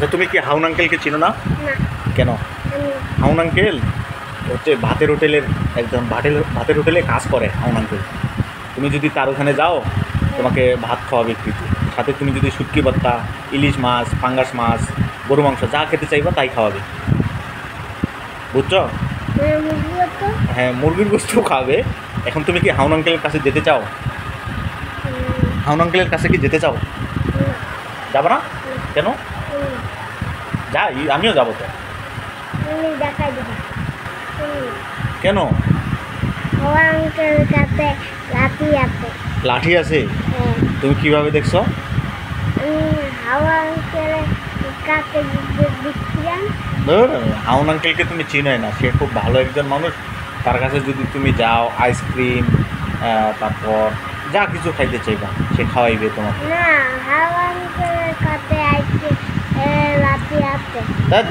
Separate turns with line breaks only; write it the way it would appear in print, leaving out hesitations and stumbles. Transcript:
আচ্ছা তুমি কি হাউন আঙ্কেলকে চিনো না?
না
কেন?
আমি
হাউন আঙ্কেল হচ্ছে ভাতের হোটেলের একজন ভাতের হোটেলে কাজ করে হাউন আঙ্কেল। তুমি যদি তার ওখানে যাও তোমাকে ভাত খাওয়াবে ফ্রিতে, সাথে তুমি যদি শুটকি ভর্তা, ইলিশ মাছ, পাঙ্গাস মাছ, গরু মাংস যা খেতে চাইবা তাই খাওয়াবে, বুঝছো?
মুরগি তো
হ্যাঁ, মুরগির গোস্তও খাওয়াবে। এখন তুমি কি হাউন আঙ্কেলের কাছে যেতে চাও? হাউন আঙ্কেলের কাছে কি যেতে চাও? যাবো না? কেন? যাই, আমিও যাবো তো।
তুমি দেখাই দিবা
কেন?
আমার আঙ্কেল কাছে লাঠি আছে।
লাঠি আছে?
হ্যাঁ
তুমি কিভাবে দেখছো?
আমি হাওয়া আঙ্কেলের কাছে দেখছিলাম।
ধর, হাউন আঙ্কেলকে তুমি চিনোই না, সে খুব ভালো একজন মানুষ। তার কাছে যদি তুমি যাও, আইসক্রিম তারপর যা কিছু খাইতে চাইবা সে খাওয়াইবে তোমাকে।
না হাওয়া আঙ্কেলের কাছে আইসে লাঠি আছে।
তাই